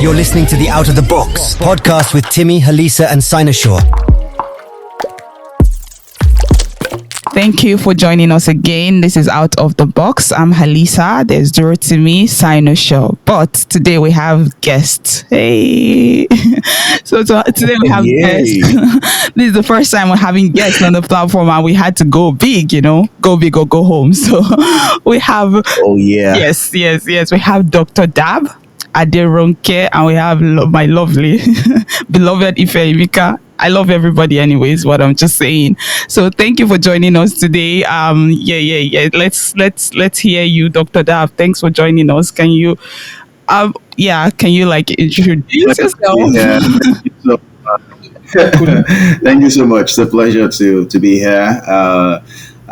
You're listening to the Out of the Box podcast with Timmy, Halisa, and Sinosure. Thank you for joining us again. This is Out of the Box. I'm Halisa. There's Timmy, Sinosure. But today we have guests. Hey. Today we have guests. This is the first time we're having guests on the platform, and we had to go big, go big or go home. So we have... Oh, yeah. Yes. We have Dr. Dab, Aderonke, and we have my lovely, beloved Ifeimika. I love everybody anyways, what I'm just saying. So thank you for joining us today. Let's hear you, Dr. Dab. Thanks for joining us. Can you introduce yourself? Yeah. Thank you so much. It's a pleasure to be here. I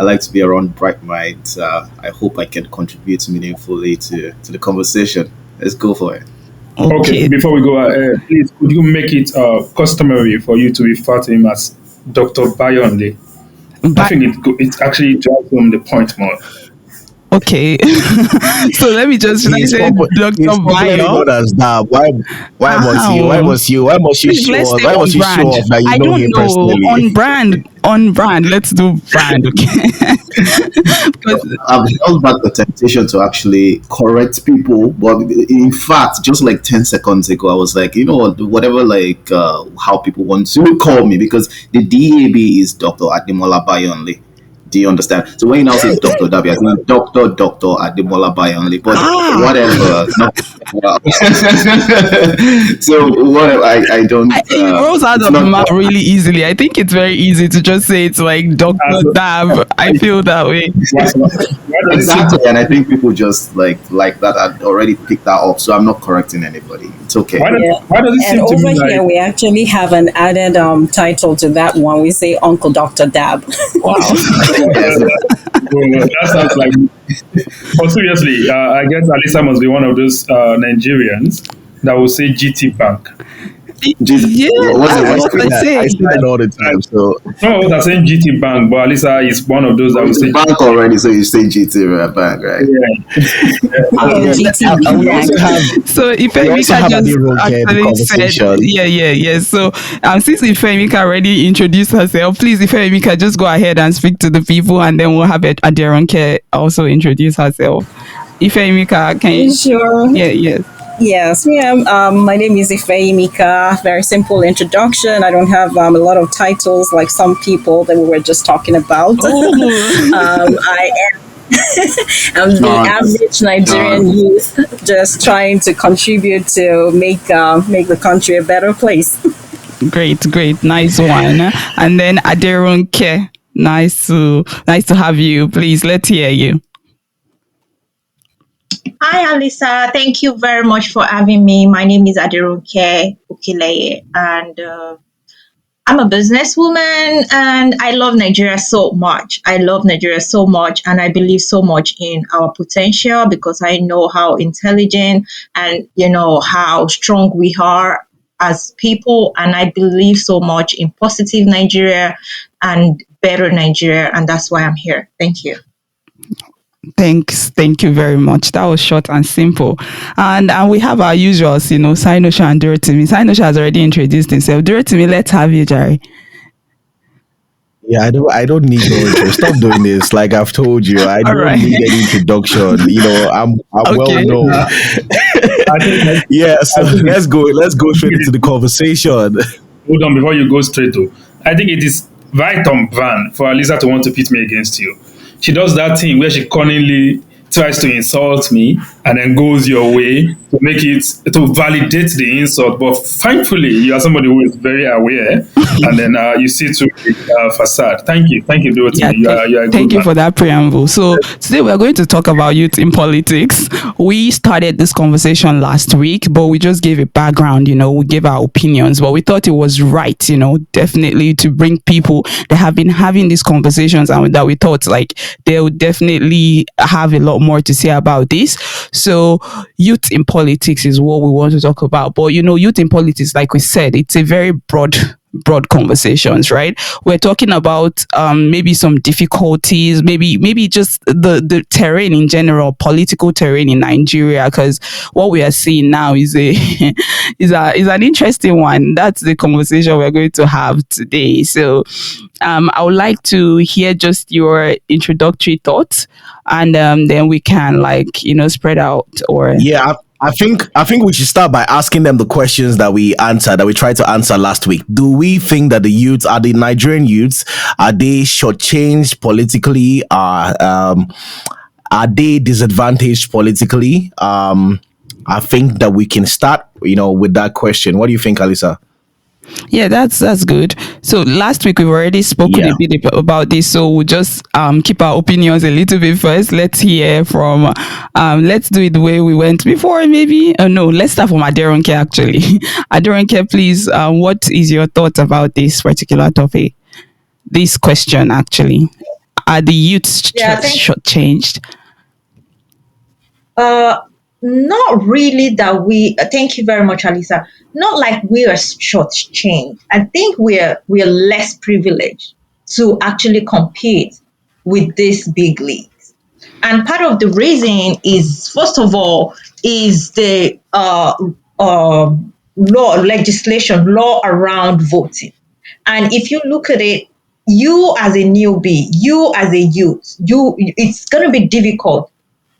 like to be around bright minds. I hope I can contribute meaningfully to the conversation. Let's go for it. Okay, before we go ahead, please, could you make it customary for you to refer to him as Dr. Bayonle? I think it actually drives home the point more. Okay. So let me say Dr. Bayo. Why must you show off that you know him personally? On brand. Let's do brand, okay? I've held back the temptation to actually correct people, but in fact, just like 10 seconds ago, I was like, whatever, how people want to call me, because the DAB is Dr. Ademola Bayonle. Do you understand? So when you now say Dr. Dabi, I think Dr. Ademola Bayonle, but whatever. So whatever, I don't... it rolls out of the mouth really easily. I think it's very easy to just say it's like Dr. Dab. I feel that way. Exactly, and I think people just like that. I'd already picked that up, so I'm not correcting anybody. It's okay. Why does it seem and to over me here, we actually have an added title to that one. We say Uncle Dr. Dab. Wow. That sounds like... But seriously, I guess Alisa must be one of those Nigerians that will say GT Bank. What's I say. I say it all the time. So No, they're saying GT Bank, but Alisa is one of those that will say bank already. So you say GT Bank, right? GT Bank. So Ifeimika just actually said, yeah. So since Ifeimika already introduced herself, please, Ifeimika, just go ahead and speak to the people, and then we'll have Aderonke also introduce herself. Ifeimika, can you? Sure. Yes. My name is Ifeimika. Very simple introduction. I don't have a lot of titles like some people that we were just talking about. I am I'm the average Nigerian youth, just trying to contribute to make the country a better place. Great, nice one. And then Aderonke, nice to have you. Please, let's hear you. Hi, Alisa. Thank you very much for having me. My name is Aderonke Ukileye, and I'm a businesswoman, and I love Nigeria so much. And I believe so much in our potential, because I know how intelligent and, how strong we are as people. And I believe so much in positive Nigeria and better Nigeria. And that's why I'm here. Thank you. Thanks. Thank you very much. That was short and simple. And we have our usuals, Sinosure and Durotimi. Sinosure has already introduced himself. Durotimi, let's have you, Jerry. Yeah, I don't need no intro. Stop doing this. Like I've told you, I don't need any introduction. I'm well known. So let's go straight into the conversation. Hold on, before you go straight to, I think it is right on brand for Alisa to want to pit me against you. She does that thing where she cunningly tries to insult me and then goes your way to validate the insult. But thankfully, you are somebody who is very aware, and then you see through the facade. Thank you, Dorothy. Thank you for that preamble. So today we are going to talk about youth in politics. We started this conversation last week, but we just gave a background, we gave our opinions, but we thought it was right, definitely to bring people that have been having these conversations and that we thought they would definitely have a lot more to say about this. So youth in politics is what we want to talk about. But youth in politics, like we said, it's a very broad broad conversations, right? We're talking about maybe some difficulties, maybe just the terrain in general, political terrain in Nigeria, because what we are seeing now is a is an interesting one. That's the conversation we're going to have today. So I would like to hear just your introductory thoughts, and then we can, like, spread out. Or Yeah, I think we should start by asking them the questions that we tried to answer last week. Do we think that the Nigerian youths, are they shortchanged politically? Are they disadvantaged politically? I think that we can start, with that question. What do you think, Alisa? yeah, that's good. So last week we've already spoken Yeah. a bit about this, so we'll just keep our opinions a little bit first. Let's hear from let's do it the way we went before, maybe. No, let's start from Aderonke, actually. Aderonke, please, what is your thoughts about this particular topic, this question, actually? Are the youths Yeah, thank shortchanged? Uh, Not really that we. Thank you very much, Alisa. Not like we are shortchanged. I think we're less privileged to actually compete with these big leagues. And part of the reason is, first of all, is the uh, law around voting. And if you look at it, you as a newbie, you as a youth, it's going to be difficult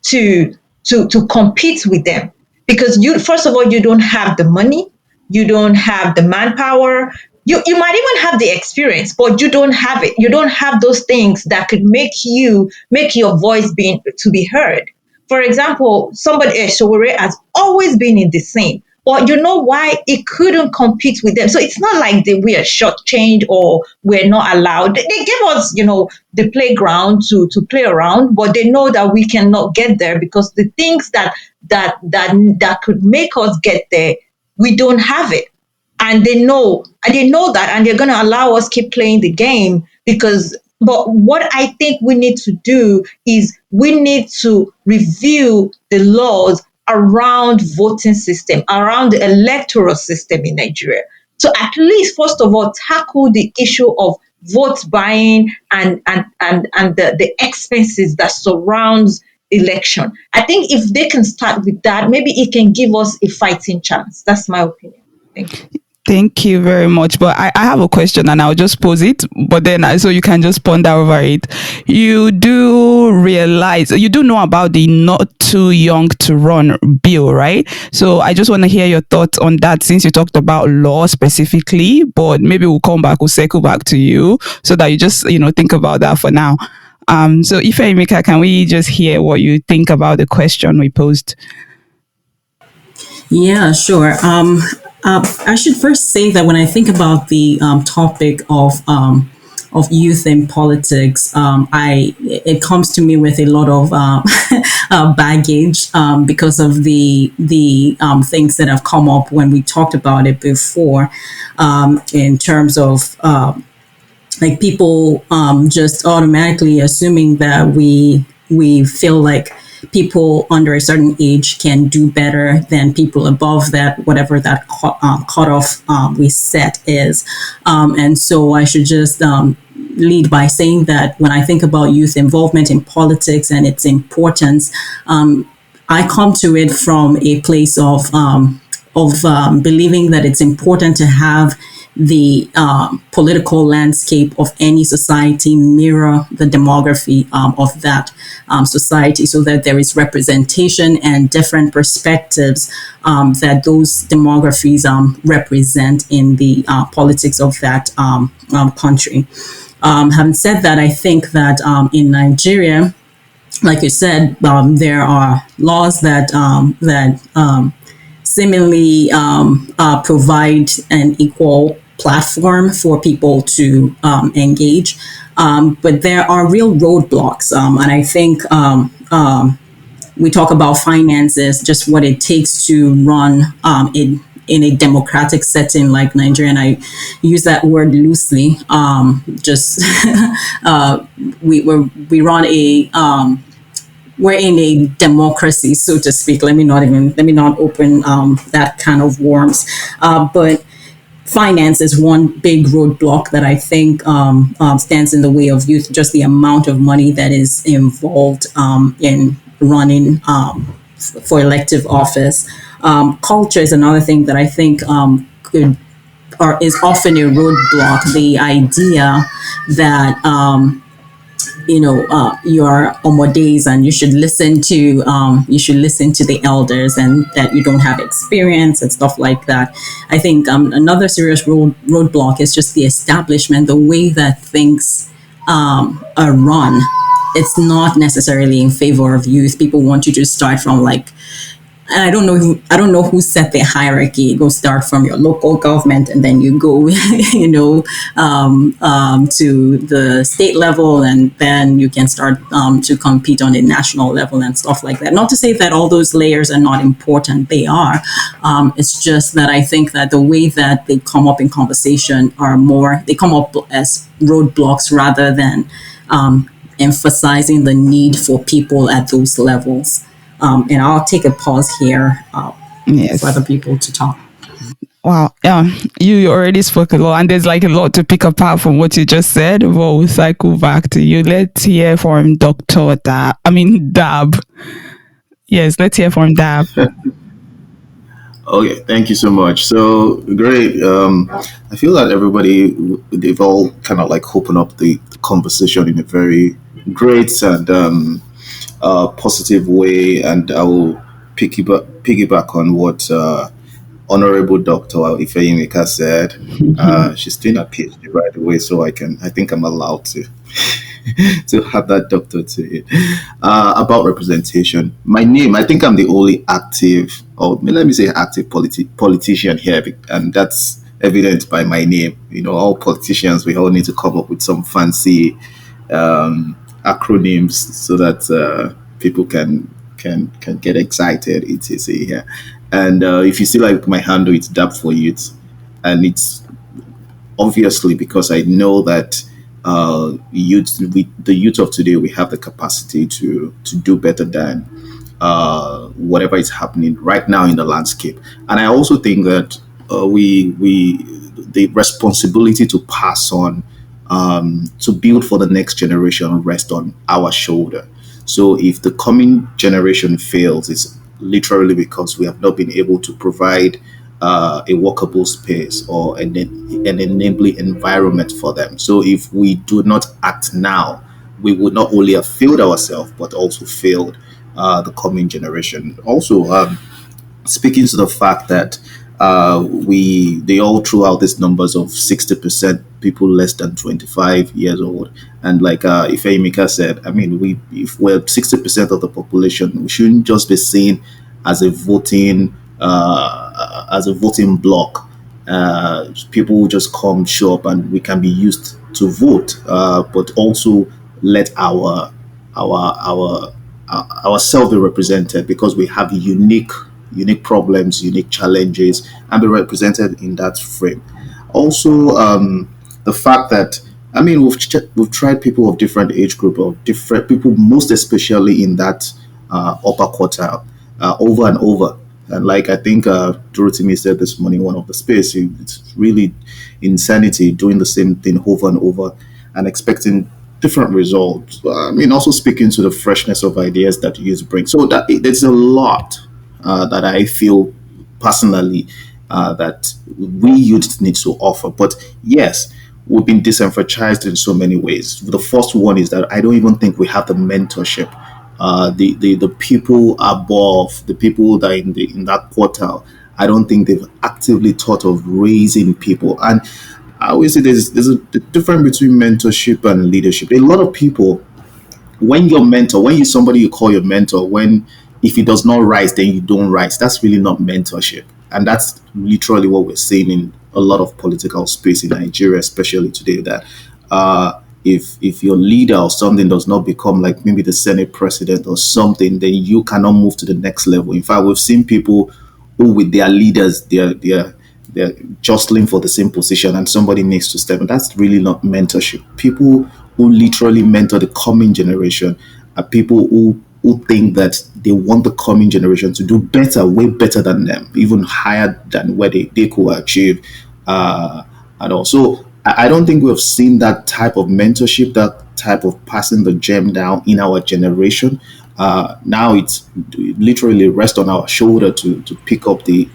to to compete with them, because you, first of all, you don't have the money, you don't have the manpower, you might even have the experience, but you don't have it, you don't have those things that could make your voice being to be heard. For example, somebody, Showore, has always been in the scene, but you know why it couldn't compete with them. So it's not like we are shortchanged or we're not allowed. They gave us, the playground to play around, but they know that we cannot get there because the things that could make us get there, we don't have it. And they know that, and they're going to allow us keep playing the game. Because but what I think we need to do is we need to review the laws around voting system, around the electoral system in Nigeria, to at least, first of all, tackle the issue of vote buying and the expenses that surrounds election. I think if they can start with that, maybe it can give us a fighting chance. That's my opinion. Thank you. Thank you very much. But I have a question, and I'll just pose it, but then so you can just ponder over it. You do know about the not too young to run bill, right? So I just want to hear your thoughts on that, since you talked about law specifically, but maybe we'll circle back to you, so that you just, think about that for now. So Ife Emeka, can we just hear what you think about the question we posed? Yeah, sure. I should first say that when I think about the topic of youth in politics, it comes to me with a lot of baggage because of the things that have come up when we talked about it before, in terms of like people just automatically assuming that we feel like people under a certain age can do better than people above that, whatever that cutoff we set is. And so I should just lead by saying that when I think about youth involvement in politics and its importance, I come to it from a place of believing that it's important to have the political landscape of any society mirror the demography of that society, so that there is representation and different perspectives that those demographies represent in the politics of that country. Having said that, I think that in Nigeria, like you said, there are laws that seemingly provide an equal platform for people to engage. But there are real roadblocks. And I think we talk about finances, just what it takes to run in a democratic setting like Nigeria. And I use that word loosely. We run we're in a democracy, so to speak. Let me not open that kind of worms. But finance is one big roadblock that I think stands in the way of youth. Just the amount of money that is involved in running for elective office. Culture is another thing that I think could or is often a roadblock. The idea that your days and you should listen to the elders, and that you don't have experience and stuff like that. I think another serious roadblock is just the establishment, the way that things are run. It's not necessarily in favor of youth. People want you to start from and I don't know who set the hierarchy. You go start from your local government, and then you go, to the state level, and then you can start to compete on a national level and stuff like that. Not to say that all those layers are not important; they are. It's just that I think that the way that they come up in conversation they come up as roadblocks rather than emphasizing the need for people at those levels. And I'll take a pause here Yes. for other people to talk. Wow. You already spoke a lot, and there's a lot to pick apart from what you just said. We'll cycle back to you. Let's hear from Dab. Yes, let's hear from Dab. Okay, thank you so much. So great. I feel that they've all kind of opened up the conversation in a very great and positive way, and I will piggyback on what Honorable Dr. Ifeyimika said. She's doing a PhD, by the way, so I think I'm allowed to to have that doctor to it. About representation. My name, I think I'm the only active, or let me say active politician here, and that's evident by my name. All politicians, we all need to come up with some fancy acronyms so that people can get excited, etc. here. And if you see my handle, it's DAP for Youth, and it's obviously because I know that the youth of today, we have the capacity to do better than whatever is happening right now in the landscape. And I also think that the responsibility to pass on, to build for the next generation, rest on our shoulder. So if the coming generation fails, it's literally because we have not been able to provide a workable space or an enabling environment for them. So if we do not act now, we would not only have failed ourselves, but also failed the coming generation. Also, speaking to the fact that they all threw out these numbers of 60% people less than 25 years old, and Ifeyimika said, I mean, if we're 60% of the population, we shouldn't just be seen as a voting block. People will just come, show up, and we can be used to vote, but also let ourselves be represented, because we have unique problems, unique challenges, and be represented in that frame. Also, the fact that, I mean, we've tried people of different age group, or different people, most especially in that upper quartile, over and over. And I think Dorothy said this morning in one of the space, it's really insanity doing the same thing over and over and expecting different results. I mean, also speaking to the freshness of ideas that youth bring. So there's a lot that I feel personally that we youth need to offer. But yes, we've been disenfranchised in so many ways. The first one is that I don't even think we have the mentorship. The people above, the people that in that quartile, I don't think they've actively thought of raising people. And I always say there's a difference between mentorship and leadership. A lot of people, when you're somebody you call your mentor, if he does not rise, then you don't rise. That's really not mentorship. And that's literally what we're seeing in a lot of political space in Nigeria, especially today, that if your leader or something does not become maybe the Senate president or something, then you cannot move to the next level. In fact, we've seen people who with their leaders, they're jostling for the same position, and somebody needs to step in. That's really not mentorship. People who literally mentor the coming generation are people who think that they want the coming generation to do better, way better than them, even higher than where they could achieve. and also I don't think we've seen that type of mentorship, that type of passing the gem down in our generation. Now it's literally rest on our shoulder to pick up the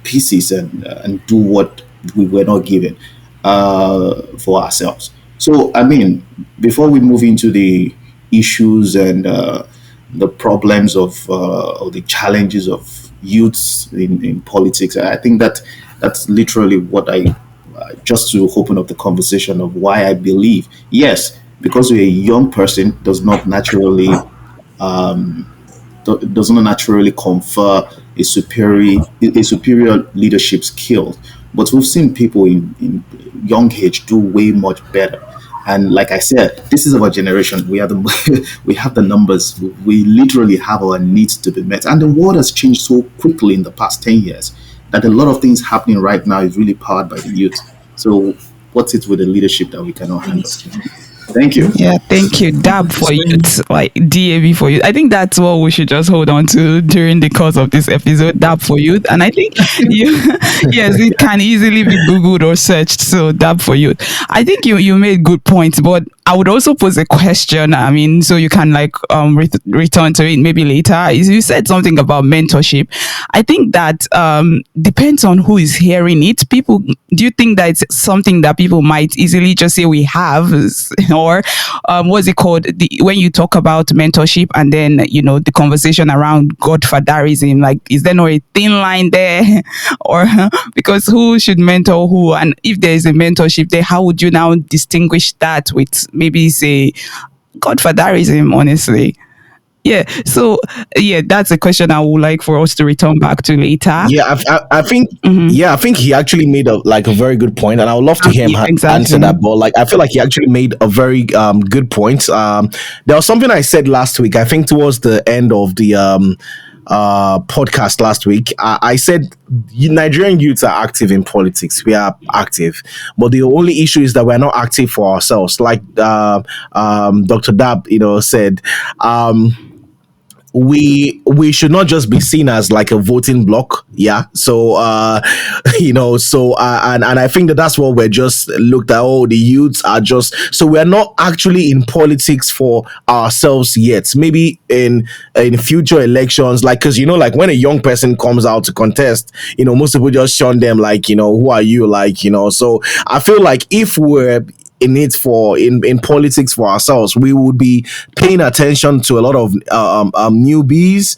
pieces and do what we were not given for ourselves. So, I mean, before we move into the issues and the problems of or the challenges of youths in politics, I think that that's literally what I just to open up the conversation of why I believe yes, because you're a young person does not naturally confer a superior leadership skill. But we've seen people in young age do way much better. And like I said, this is our generation. We are the we have the numbers. We literally have our needs to be met. And the world has changed so quickly in the past 10 years that a lot of things happening right now is really powered by the youth. So what's it with the leadership that we cannot handle? Thank you. Yeah, thank you. DAB for youth, like DAB for youth. I think that's what we should just hold on to during the course of this episode, DAB for youth. And I think you, yes, it can easily be Googled or searched. So DAB for youth. I think you made good points, but I would also pose a question. I mean, so you can like return to it maybe later. Is you said something about mentorship. I think that depends on who is hearing it. People, do you think that it's something that people might easily just say we have, or what's it called? When you talk about mentorship and then the conversation around godfatherism, like is there no a thin line there, or because who should mentor who, and if there is a mentorship there, how would you now distinguish that with maybe say godfatherism, honestly? Yeah, so yeah, that's a question I would like for us to return back to later. Yeah, I think yeah, I think he actually made a very good point, and I would love to hear him answer that. But like, I feel like he actually made a very good point. There was something I said last week. I think towards the end of the podcast last week, I said Nigerian youths are active in politics. We are active, but the only issue is that we're not active for ourselves. Like Dr. Dab, said. We should not just be seen as like a voting bloc, so and I think that's what we're just looked at. Oh, the youths are just, so we're not actually in politics for ourselves yet. Maybe in future elections, like, because like when a young person comes out to contest, most people just shun them, like, who are you, like, so I feel like if we're in politics for ourselves, we would be paying attention to a lot of newbies,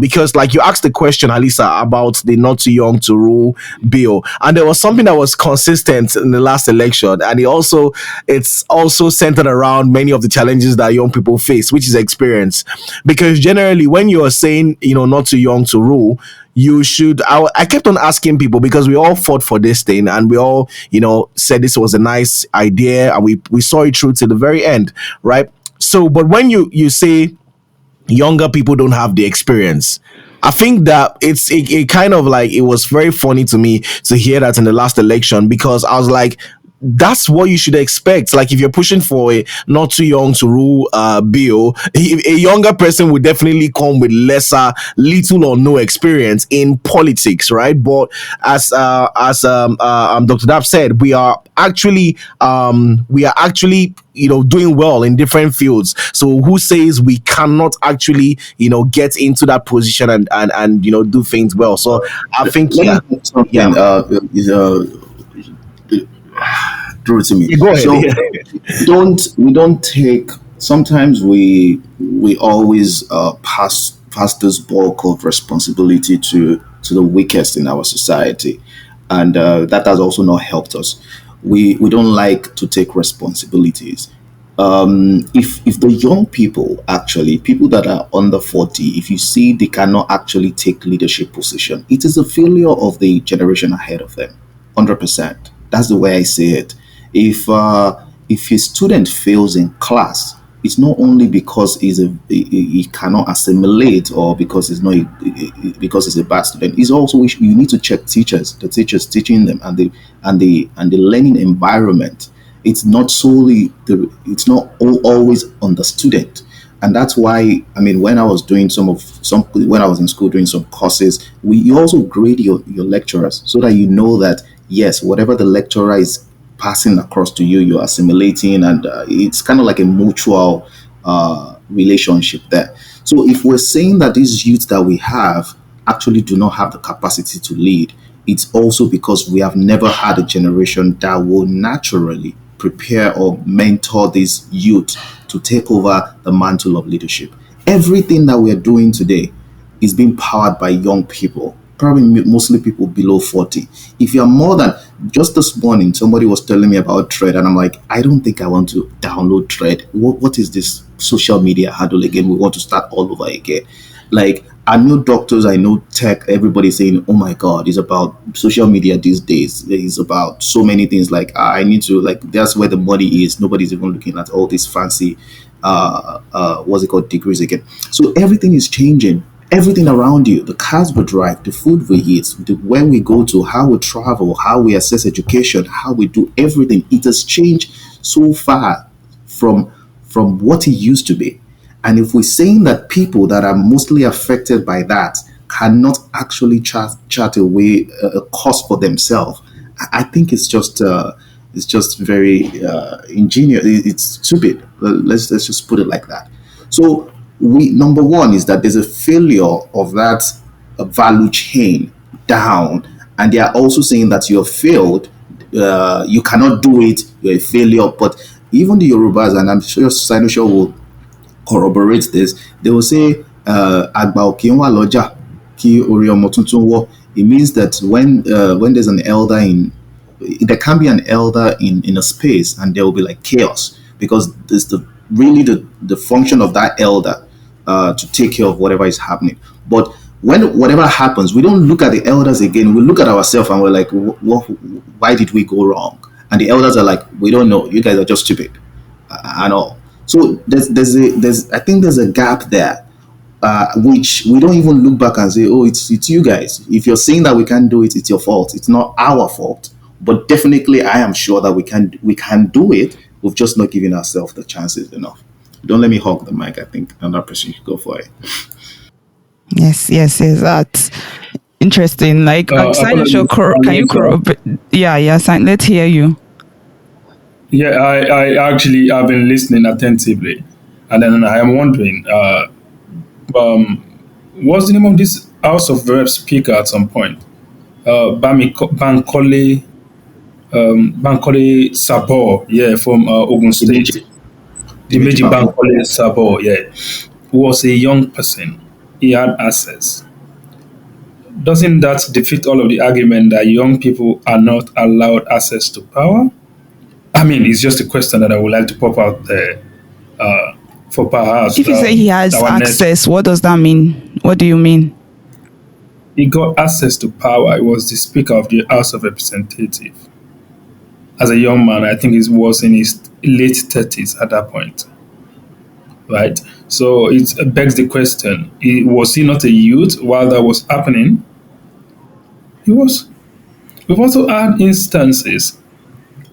because like you asked the question, Alisa, about the not too young to rule bill, and there was something that was consistent in the last election, and it's also centered around many of the challenges that young people face, which is experience. Because generally when you're saying not too young to rule, you should. I kept on asking people, because we all fought for this thing, and we all, said this was a nice idea, and we saw it through to the very end, right? So, but when you say younger people don't have the experience, I think that it kind of like, it was very funny to me to hear that in the last election, because I was like, that's what you should expect. Like, if you're pushing for a not too young to rule bill, a younger person would definitely come with little or no experience in politics, right? But as Dr. Dab said, we are actually doing well in different fields. So who says we cannot actually get into that position and do things well? So I think through to me. Go ahead. So we don't take. Sometimes we always pass this bulk of responsibility to the weakest in our society, and that has also not helped us. We don't like to take responsibilities. If the young people, actually people that are under 40, if you see they cannot actually take leadership position, it is a failure of the generation ahead of them. 100%. That's the way I see it. If a student fails in class, it's not only because he cannot assimilate, or because because he's a bad student. It's also, you need to check the teachers teaching them, and the learning environment. It's not always on the student. And that's why, I mean, when I was doing when I was in school doing some courses, you also grade your lecturers, so that you know that yes, whatever the lecturer is passing across to you, you're assimilating, and it's kind of like a mutual relationship there. So if we're saying that these youth that we have actually do not have the capacity to lead, it's also because we have never had a generation that will naturally prepare or mentor these youth to take over the mantle of leadership. Everything that we're doing today is being powered by young people, probably mostly people below 40. If you're more than, just this morning, somebody was telling me about Thread, and I'm like, I don't think I want to download Thread. What is this social media handle again? We want to start all over again. Like, I know doctors, I know tech, everybody saying, oh my God, it's about social media these days. It's about so many things. Like, I need to, like, that's where the money is. Nobody's even looking at all these fancy, what's it called, degrees again. So everything is changing. Everything around you, the cars we drive, the food we eat, where we go to, how we travel, how we access education, how we do everything, it has changed so far from what it used to be. And if we're saying that people that are mostly affected by that cannot actually chart away a course for themselves, I think it's just very ingenious. It's stupid. Let's just put it like that. So we, number one is that there's a failure of that value chain down, and they are also saying that you're failed. You cannot do it. You're a failure. But even the Yorubas, and I'm sure Sinosha will corroborate this, they will say, "Agba òkè ń wà lọ́jà, kí orí ọmọ tuntun wọ̀." It means that when there's an elder in, there can be an elder in a space, and there will be like chaos, because there's the function of that elder to take care of whatever is happening. But when whatever happens, we don't look at the elders again. We look at ourselves and we're like, why did we go wrong? And the elders are like, we don't know. You guys are just stupid, and all. So I think there's a gap there, which we don't even look back and say, oh, it's you guys. If you're saying that we can't do it, it's your fault. It's not our fault. But definitely, I am sure that we can do it. We've just not given ourselves the chances enough. Don't let me hog the mic. I think another person should go for it. Yes. That's interesting. Like, Apologies. can you corroborate? Yeah, let's hear you. Yeah, I actually have been listening attentively, and then I am wondering, what's the name of this House of Rep speaker at some point? Bankole Sabor, yeah, from Ogun State. Dimeji Bankole Sabor, yeah, who was a young person. He had access. Doesn't that defeat all of the argument that young people are not allowed access to power? I mean, it's just a question that I would like to pop out there for perhaps. If you say he has access, what does that mean? What do you mean? He got access to power. He was the Speaker of the House of Representatives. As a young man, I think he was in his late 30s at that point. Right? So it begs the question, was he not a youth while that was happening? He was. We've also had instances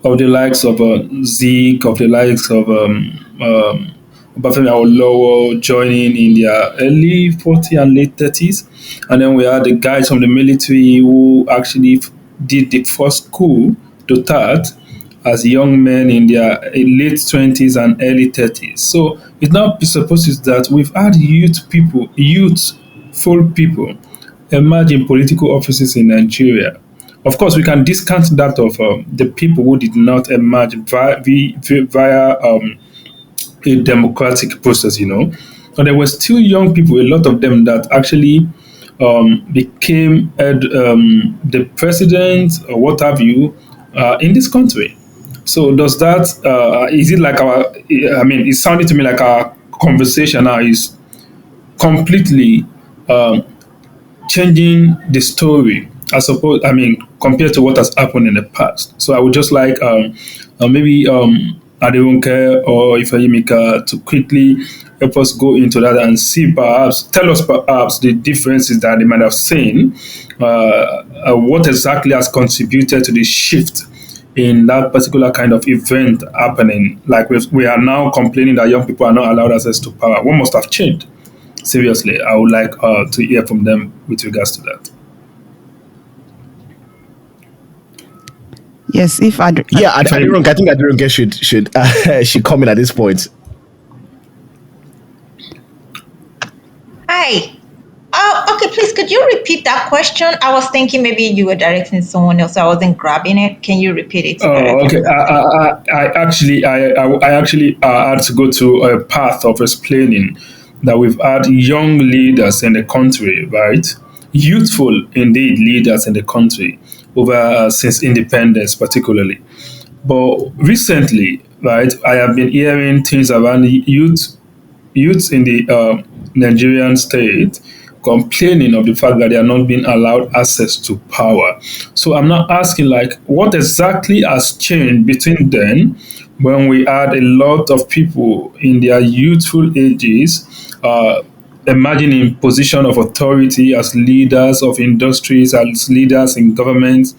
of the likes of Zeke, of the likes of Obafemi Awolowo joining in their early 40s and late 30s. And then we had the guys from the military who actually did the first coup d'etat as young men in their late 20s and early 30s. So it's now presupposes that we've had youthful people emerge in political offices in Nigeria. Of course, we can discount that of the people who did not emerge via a democratic process, But there were still young people, a lot of them that actually became the president or what have you in this country. So does that, is it like it sounded to me like our conversation now is completely changing the story, compared to what has happened in the past. So I would just like maybe Aderonke or Ifeyimika to quickly help us go into that and tell us perhaps the differences that they might have seen, what exactly has contributed to the shift in that particular kind of event happening. Like we are now complaining that young people are not allowed access to power. What must have changed? Seriously, I would like to hear from them with regards to that. Yes, if Yeah, Sorry. I think Adirunke should comment at this point. Hi. Okay, please, could you repeat that question? I was thinking maybe you were directing someone else. I wasn't grabbing it. Can you repeat it to Oh, directly okay. to somebody else? I actually had to go to a path of explaining that we've had young leaders in the country, right? Youthful, indeed, leaders in the country over since independence, particularly. But recently, right, I have been hearing things around the youths in the Nigerian state complaining of the fact that they are not being allowed access to power. So I'm not asking like what exactly has changed between then when we had a lot of people in their youthful ages emerging in position of authority as leaders of industries, as leaders in government,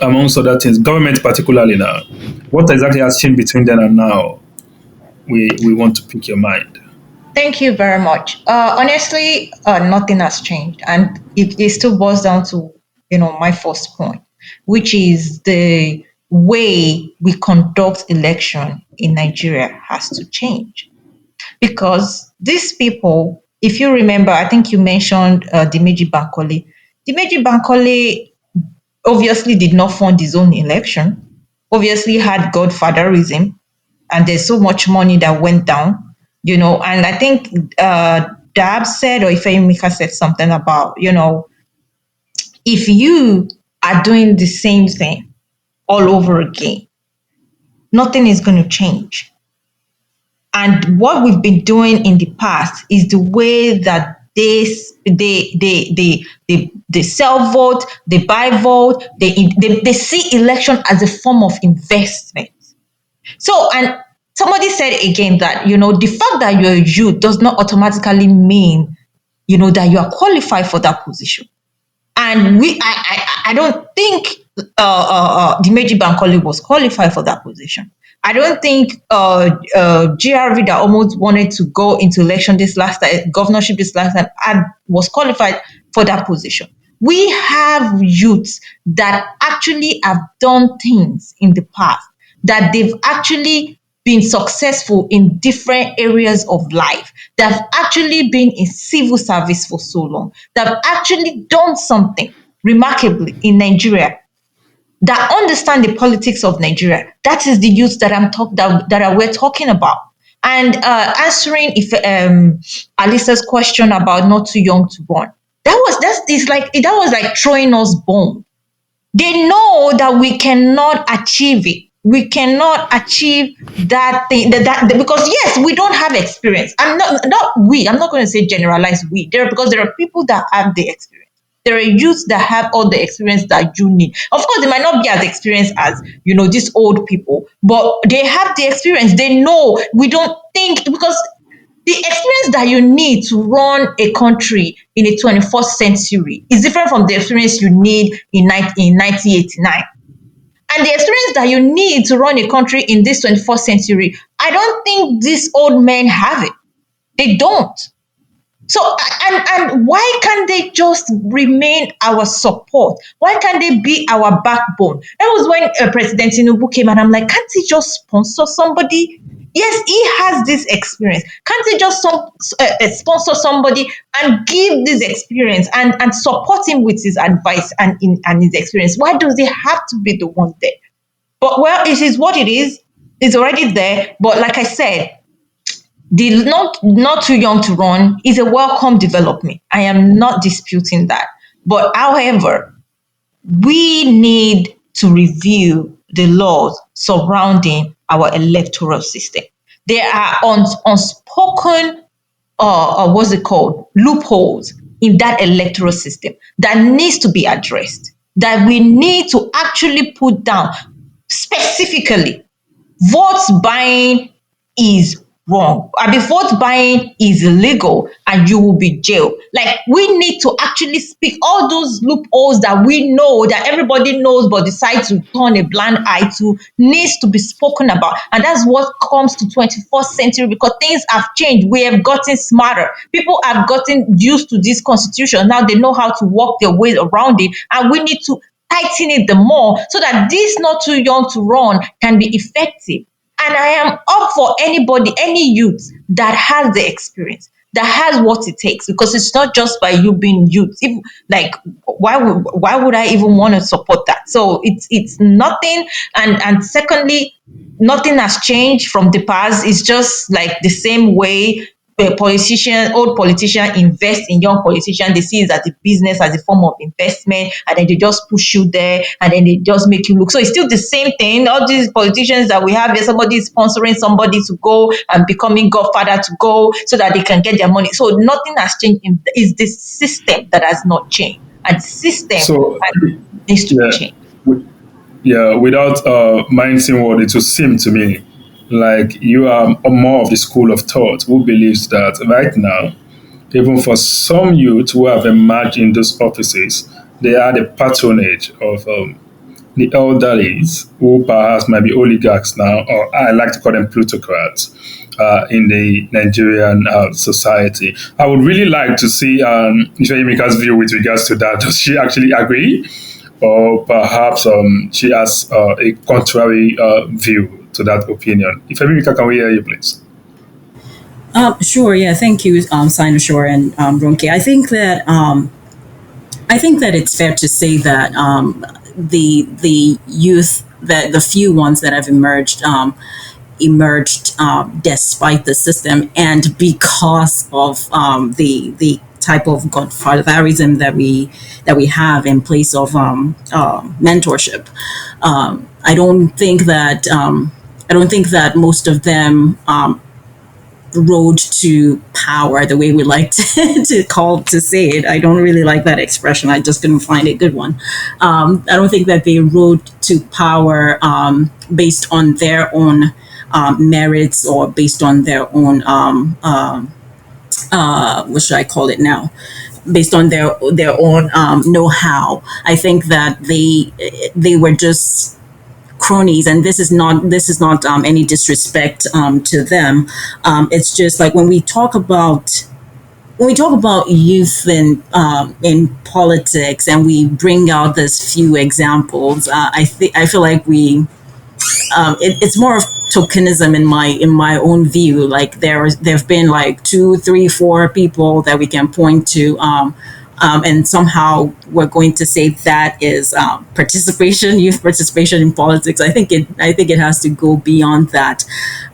amongst other things, government particularly now. What exactly has changed between then and now? We want to pick your mind. Thank you very much. Honestly, nothing has changed, and it still boils down to my first point, which is the way we conduct election in Nigeria has to change because these people, if you remember, I think you mentioned Dimeji Bankole. Dimeji Bankole obviously did not fund his own election. Obviously had godfatherism, and there's so much money that went down, and I think Dab said or Ifeimika said something about, if you are doing the same thing all over again, nothing is going to change. And what we've been doing in the past is the way that they sell vote, they buy vote, they see election as a form of investment. So, and somebody said again that, the fact that you're a youth does not automatically mean, that you are qualified for that position. And I don't think Dimeji Bankole was qualified for that position. I don't think GRV that almost wanted to go into election this last time, governorship this last time, was qualified for that position. We have youths that actually have done things in the past, that they've actually been successful in different areas of life, that have actually been in civil service for so long, that have actually done something remarkably in Nigeria, that understand the politics of Nigeria. That is the youth that we're talking about. And answering if Alisa's question about not too young to run, that was like throwing us bomb. They know that we cannot achieve it. We cannot achieve that thing because yes, we don't have experience. I'm not going to say generalize we. Because there are people that have the experience. There are youths that have all the experience that you need. Of course, they might not be as experienced as these old people, but they have the experience. They know we don't think because the experience that you need to run a country in the 21st century is different from the experience you need in 1989. And the experience that you need to run a country in this 21st century, I don't think these old men have it. They don't. So, and why can't they just remain our support? Why can't they be our backbone? That was when President Tinubu came, and I'm like, can't he just sponsor somebody? Yes, he has this experience. Can't he just sponsor somebody and give this experience and support him with his advice and his experience? Why does he have to be the one there? But well, it is what it is. It's already there. But like I said, the not too young to run is a welcome development. I am not disputing that. But however, we need to review the laws surrounding our electoral system. There are unspoken what's it called, loopholes in that electoral system that needs to be addressed, that we need to actually put down. Specifically, votes buying is wrong. I mean, vote buying is illegal and you will be jailed. Like, we need to actually speak all those loopholes that we know, that everybody knows but decide to turn a blind eye to, needs to be spoken about. And that's what comes to 21st century, because things have changed. We have gotten smarter. People have gotten used to this constitution. Now they know how to walk their way around it. And we need to tighten it the more so that this not too young to run can be effective. And I am up for anybody, any youth that has the experience, that has what it takes, because it's not just by you being youth. If, like, why would I even want to support that? So it's nothing. And secondly, nothing has changed from the past. It's just like the same way old politician invest in young politicians. They see it as a business, as a form of investment, and then they just push you there, and then they just make you look. So it's still the same thing. All these politicians that we have here, somebody is sponsoring somebody to go and becoming godfather to go so that they can get their money. So nothing has changed. It's the system that has not changed, and the system So, needs to yeah, change. without mincing word, it would seem to me like you are more of the school of thought who believes that right now, even for some youth who have emerged in those offices, they are the patronage of the elderlies who perhaps might be oligarchs now, or I like to call them plutocrats in the Nigerian society. I would really like to see Ifeyimika's view with regards to that. Does she actually agree? Or perhaps she has a contrary view to that opinion. Ifeyimika, can we hear you, please? Sure. Yeah. Thank you, Sinosure and Ronke. I think that it's fair to say that the youth, that the few ones that have emerged despite the system and because of the type of godfatherism that we have in place of mentorship. I don't think that most of them road to power the way we like to say it. I don't really like that expression. I just couldn't find a good one. I don't think that they rode to power based on their own merits or based on their own what should I call it now? Based on their own know-how. I think that they were just cronies, and this is not any disrespect to them. It's just like when we talk about youth in politics, and we bring out this few examples. I feel like it's more of tokenism in my own view. Like there've been like 2, 3, 4 people that we can point to. And somehow we're going to say that is youth participation in politics. I think it has to go beyond that.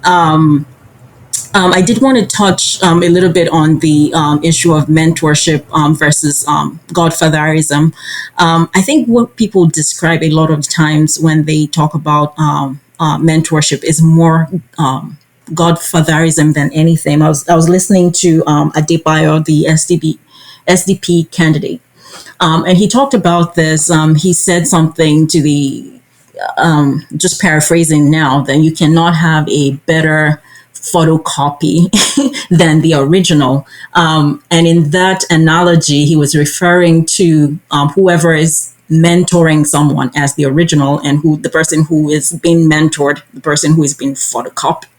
I did want to touch a little bit on the issue of mentorship versus godfatherism. I think what people describe a lot of times when they talk about mentorship is more godfatherism than anything. I was listening to Adebayo, the SDP candidate. And he talked about this. He said something to the, just paraphrasing now, that you cannot have a better photocopy than the original. And in that analogy, he was referring to whoever is mentoring someone as the original, and the person who is being mentored, the person who is being photocopied.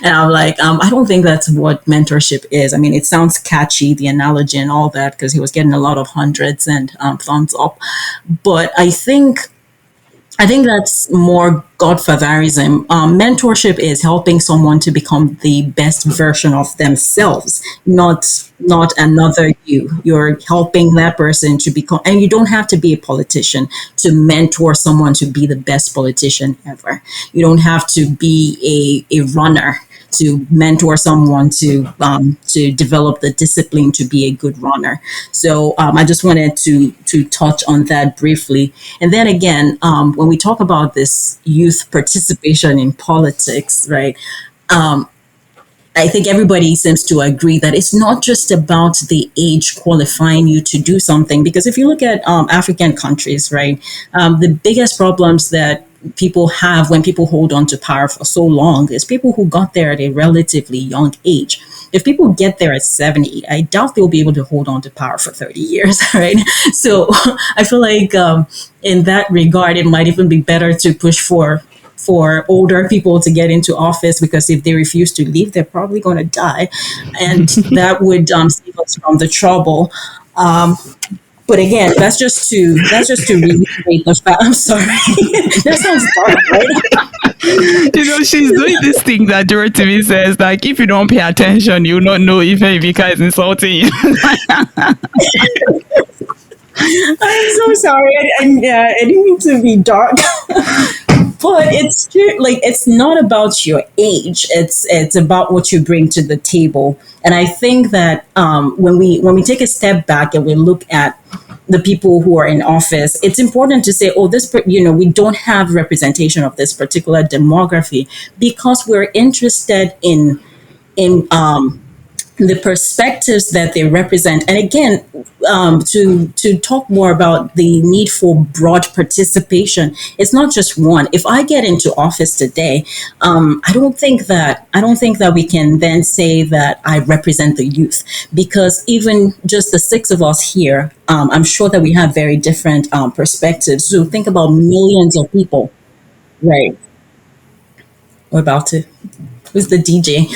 And I'm like, I don't think that's what mentorship is. I mean, it sounds catchy, the analogy and all that, because he was getting a lot of hundreds and thumbs up. But I think that's more godfatherism. Mentorship is helping someone to become the best version of themselves, not another you. You're helping that person to become, and you don't have to be a politician to mentor someone to be the best politician ever. You don't have to be a runner to mentor someone to develop the discipline to be a good runner. So I just wanted to touch on that briefly. And then again, when we talk about this youth participation in politics, right? I think everybody seems to agree that it's not just about the age qualifying you to do something. Because if you look at African countries, right, the biggest problems that people have when people hold on to power for so long is people who got there at a relatively young age. If people get there at 70, I doubt they'll be able to hold on to power for 30 years, right? So I feel like in that regard, it might even be better to push for older people to get into office, because if they refuse to leave, they're probably going to die. And that would save us from the trouble. But again, that's just to reiterate the fact. I'm sorry, that sounds dark, right? She's doing this thing that Dorothy says, like, if you don't pay attention, you'll not know if Evika is insulting you. I'm so sorry. I didn't mean to be dark. But it's true, like it's not about your age. It's about what you bring to the table. And I think that when we take a step back and we look at the people who are in office, it's important to say, oh, we don't have representation of this particular demography because we're interested in the perspectives that they represent. And again, to talk more about the need for broad participation, it's not just one. If I get into office today, I don't think that we can then say that I represent the youth, because even just the six of us here, I'm sure that we have very different perspectives. So think about millions of people, right? We're about to. Who's the DJ?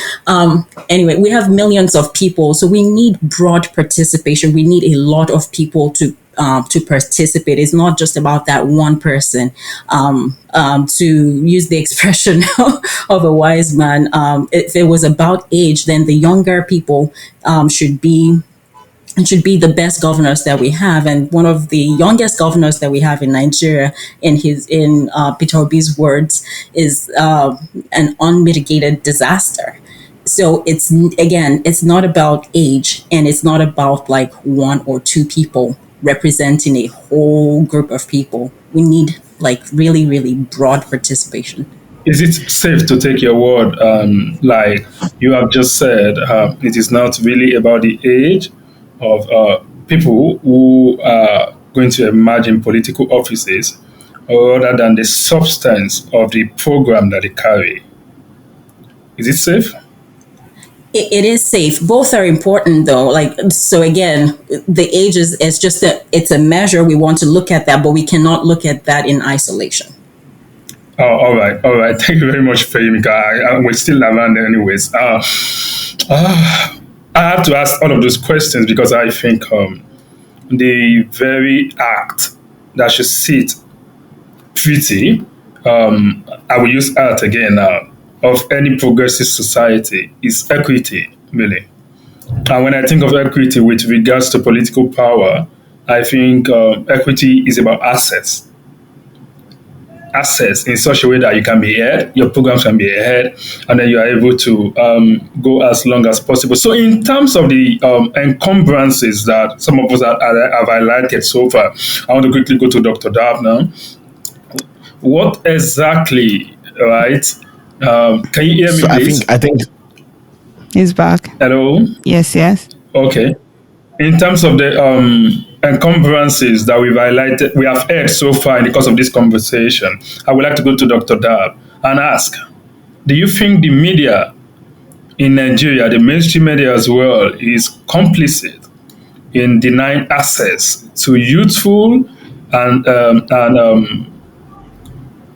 Anyway, we have millions of people, so we need broad participation. We need a lot of people to participate. It's not just about that one person. To use the expression of a wise man, if it was about age, then the younger people should be the best governors that we have. And one of the youngest governors that we have in Nigeria, in Peter Obi's words, is an unmitigated disaster. So it's not about age, and it's not about like one or two people representing a whole group of people. We need like really, really broad participation. Is it safe to take your word, like you have just said, it is not really about the age of people who are going to emerge in political offices, rather than the substance of the program that they carry? Is it safe? It is safe. Both are important, though. So again, the age is just it's a measure. We want to look at that, but we cannot look at that in isolation. Oh, all right. Thank you very much, Fahimika. We're still around anyways. I have to ask all of those questions because I think the very act that should sit pretty, I will use art again now, of any progressive society is equity, really. And when I think of equity with regards to political power, I think equity is about assets in such a way that you can be ahead, your programs can be ahead, and then you are able to go as long as possible. So in terms of the encumbrances that some of us have highlighted so far, I want to quickly go to Dr. Dab now. What exactly, right? Can you hear me, please? I think He's back. Hello? Yes. Okay. In terms of the encumbrances that we have heard so far in the course of this conversation, I would like to go to Dr. Dab and ask, do you think the media in Nigeria, the mainstream media as well, is complicit in denying access to youthful and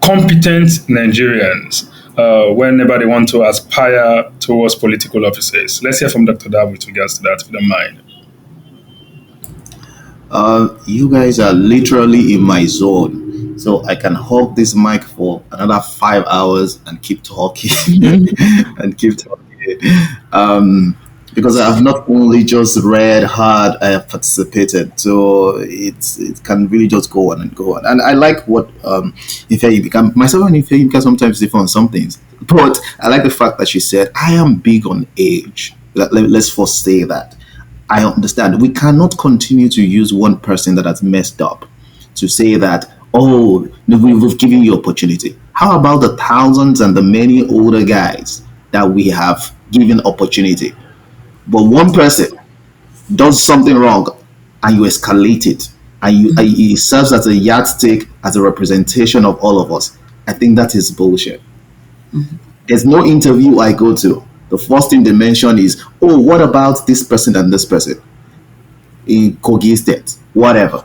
competent Nigerians whenever they want to aspire towards political offices? Let's hear from Dr. Dab with regards to that, if you don't mind. You guys are literally in my zone, so I can hold this mic for another 5 hours and keep talking and keep talking. Because I have not only just read, heard, I have participated, so it can really just go on and go on. And I like what Ifeyinka, myself and Ifeyinka sometimes differ on some things, but I like the fact that she said, I am big on age. Let's first say that. I understand. We cannot continue to use one person that has messed up to say that, oh, we've given you opportunity. How about the thousands and the many older guys that we have given opportunity? But one person does something wrong and you escalate it, and it serves as a yardstick, as a representation of all of us. I think that is bullshit. Mm-hmm. There's no interview I go to, the first thing they mention is, oh, what about this person and this person in Kogi State? Whatever.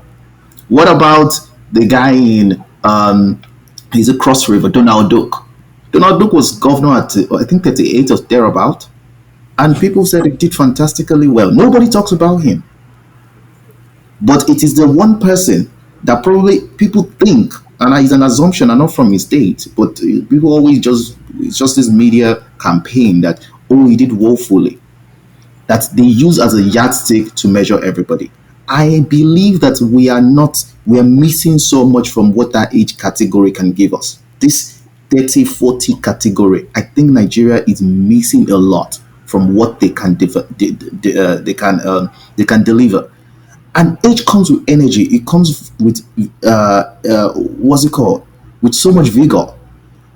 What about the guy in, he's a Cross River, Donald Duke. Donald Duke was governor at, I think, 38 or thereabout. And people said he did fantastically well. Nobody talks about him. But it is the one person that probably people think, and it's an assumption and not from his state, but people always just, it's just this media campaign that, oh, he did woefully, that they use as a yardstick to measure everybody. I believe that we are missing so much from what that age category can give us. This 30, 40 category, I think Nigeria is missing a lot from what they can they can deliver. And age comes with energy. It comes with what's it called? With so much vigor.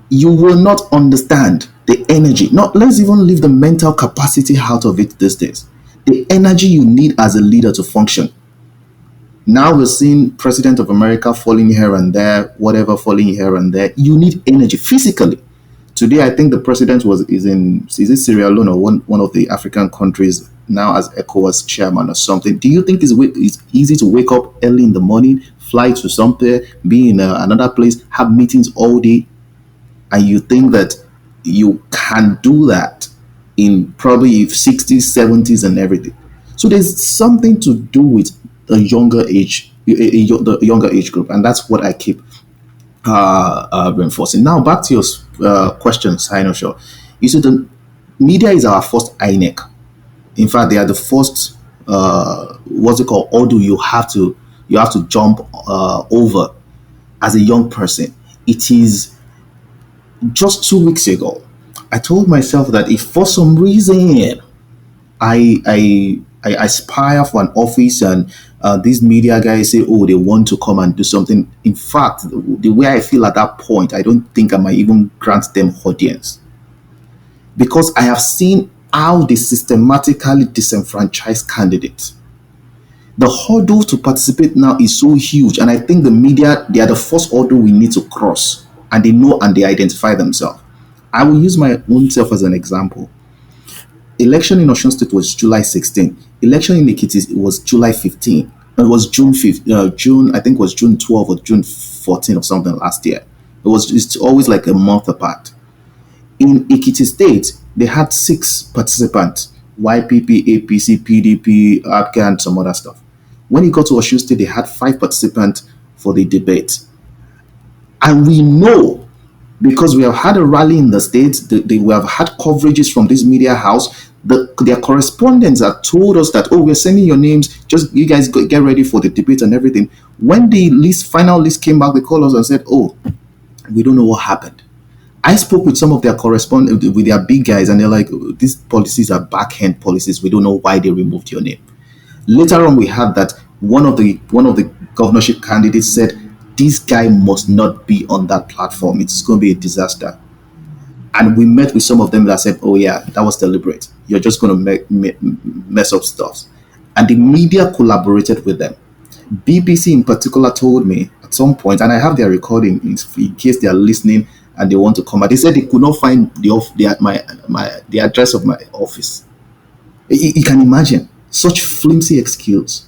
You will not understand the energy. Not let's even leave the mental capacity out of it these days. The energy you need as a leader to function. Now we're seeing President of America falling here and there, whatever falling here and there. You need energy physically. Today, I think the president is it Sierra Leone or one of the African countries now as ECOWAS chairman or something. Do you think it's easy to wake up early in the morning, fly to somewhere, be in another place, have meetings all day, and you think that you can do that in probably 60s, 70s, and everything? So there's something to do with the younger age, the younger age group, and that's what I keep reinforcing. Now back to your question, Sinoshaw. You said the media is our first INEC. In fact, they are the first what's it called? Order you have to jump over as a young person. It is just 2 weeks ago. I told myself that if for some reason I aspire for an office and these media guys say, oh, they want to come and do something. In fact, the way I feel at that point, I don't think I might even grant them audience, because I have seen how they systematically disenfranchise candidates. The hurdle to participate now is so huge, and I think the media, they are the first hurdle we need to cross, and they know and they identify themselves. I will use my own self as an example. Election in Osun State was July 16. Election in Ekiti was July 15. It was June 5th, June, I think it was June 12 or June 14 or something last year. It's always like a month apart. In Ekiti State, they had 6 participants: YPP, APC, PDP, APCA, and some other stuff. When it got to Osun State, they had 5 participants for the debate. And we know, because we have had a rally in the States, we have had coverages from this media house, their correspondents have told us that, oh, we're sending your names, just you guys get ready for the debate and everything. When the final list came back, they called us and said, oh, we don't know what happened. I spoke with some of their correspondents, with their big guys, and they're like, these policies are back-end policies. We don't know why they removed your name. Later on, we had that one of the governorship candidates said, this guy must not be on that platform. It's going to be a disaster. And we met with some of them that said, oh yeah, that was deliberate. You're just going to mess up stuff. And the media collaborated with them. BBC in particular told me at some point, and I have their recording in case they are listening and they want to come out. They said they could not find the address of my office. You can imagine such flimsy excuse.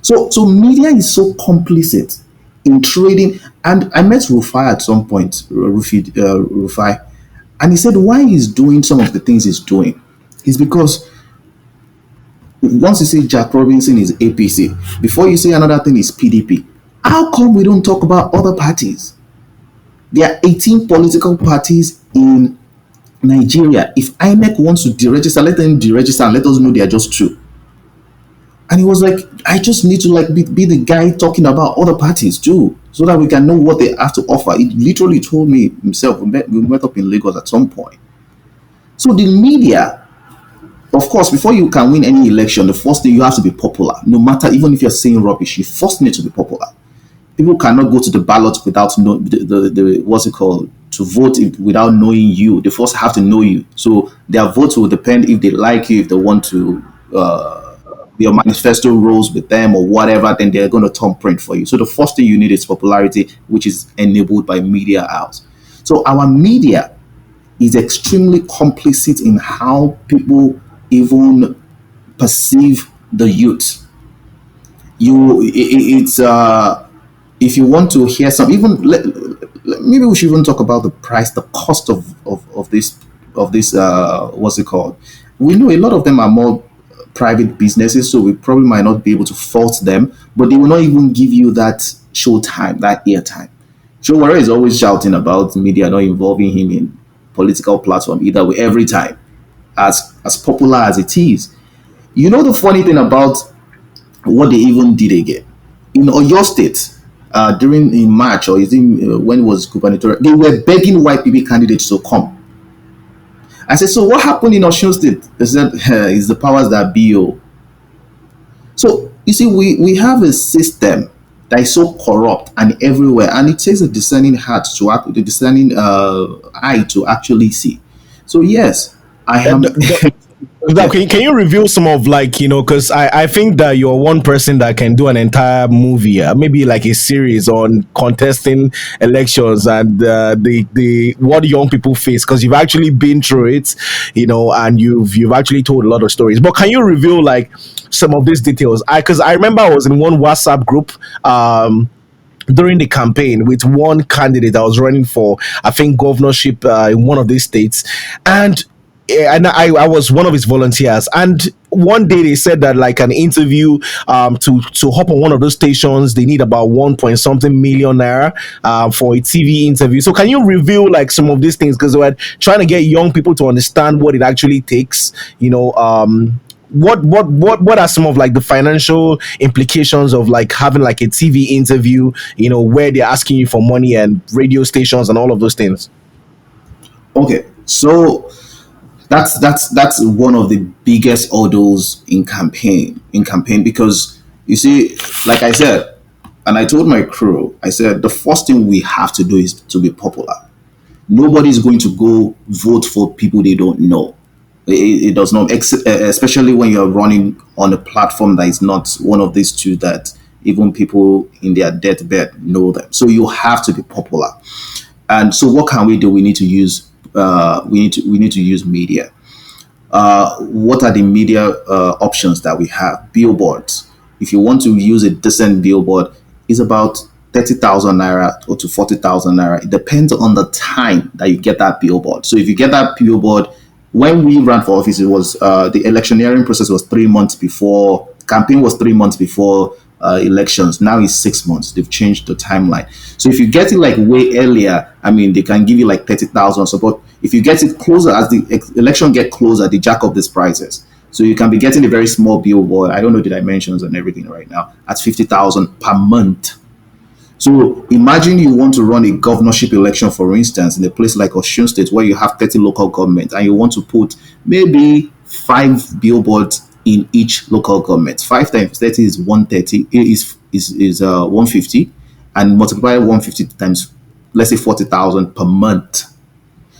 So media is so complicit in trading. And I met Rufai at some point, Rufai, and he said why he's doing some of the things he's doing is because once you say Jack Robinson is APC, before you say another thing is PDP. How come we don't talk about other parties? There are 18 political parties in Nigeria. If INEC wants to deregister, let them deregister and let us know they are just 2. And he was like, I just need to be the guy talking about other parties too, so that we can know what they have to offer. He literally told me himself. We met up in Lagos at some point. So the media, of course, before you can win any election, the first thing, you have to be popular. No matter, even if you're saying rubbish, you first need to be popular. People cannot go to the ballot without the what's it called, to vote without knowing you. They first have to know you. So their votes will depend if they like you, if they want to your manifesto rolls with them or whatever, then they're going to thumbprint for you. So the first thing you need is popularity, which is enabled by media house. So our media is extremely complicit in how people even perceive the youth. If you want to hear some, even maybe we should even talk about the price, the cost of this what's it called? We know a lot of them are more private businesses, so we probably might not be able to fault them, but they will not even give you that show time, that airtime. Joe Warren is always shouting about media not involving him in political platform either way every time, as popular as it is. You know the funny thing about what they even did again in Oyo State during in March, or is it when it was gubernatorial, they were begging YPP candidates to come. I said, so what happened in Osun State? They said, it's the powers that be. Oh. So you see, we have a system that is so corrupt and everywhere, and it takes a discerning heart to act, the discerning eye to actually see. So yes, I am. Can you reveal some of, like, because I think that you're one person that can do an entire movie, maybe like a series on contesting elections and the what young people face, because you've actually been through it, and you've actually told a lot of stories. But can you reveal like some of these details? Because I remember I was in one WhatsApp group during the campaign with one candidate that was running for, I think, governorship in one of these states, and I was one of his volunteers, and one day they said that like an interview to hop on one of those stations, they need about 1 point something million naira for a TV interview. So can you reveal like some of these things, because we're trying to get young people to understand what it actually takes, what are some of like the financial implications of like having like a TV interview, where they're asking you for money, and radio stations and all of those things? Okay, so that's one of the biggest hurdles in campaign because you see, like I said, and I told my crew, I said the first thing we have to do is to be popular. Nobody's going to go vote for people they don't know. It does not, especially when you're running on a platform that is not one of these two that even people in their deathbed know them. So you have to be popular. And so what can we do? We need to use we need to use media. What are the media options that we have? Billboards. If you want to use a decent billboard, it's about 30,000 naira or to 40,000 naira. It depends on the time that you get that billboard. So if you get that billboard, when we ran for office, it was the electioneering process was 3 months before, campaign was 3 months before elections. Now it's 6 months. They've changed the timeline. So if you get it like way earlier, I mean, they can give you like 30,000. So, but if you get it closer, as the election get closer, they jack up these prices. So you can be getting a very small billboard. I don't know the dimensions and everything right now at 50,000 per month. So imagine you want to run a governorship election, for instance, in a place like Osun State where you have 30 local government, and you want to put maybe 5 billboards in each local government. 5 times 30 is 130, is 150, and multiply 150 times, let's say 40,000 per month.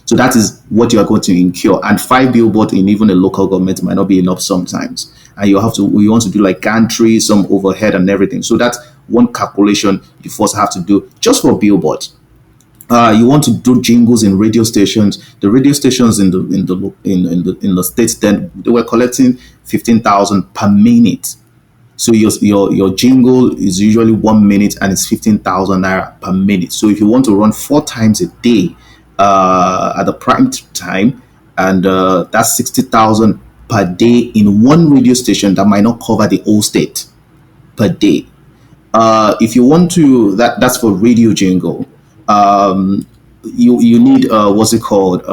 So that is what you are going to incur. And 5 billboards in even a local government might not be enough sometimes. And you want to do like gantry, some overhead and everything. So that's one calculation you first have to do just for billboards. You want to do jingles in radio stations. The radio stations in the states then, they were collecting 15,000 per minute. So your jingle is usually 1 minute and it's 15,000 naira per minute. So if you want to run 4 times a day at the prime time, and that's 60,000 per day in one radio station, that might not cover the whole state per day. If you want to, that's for radio jingle. You need what's it called?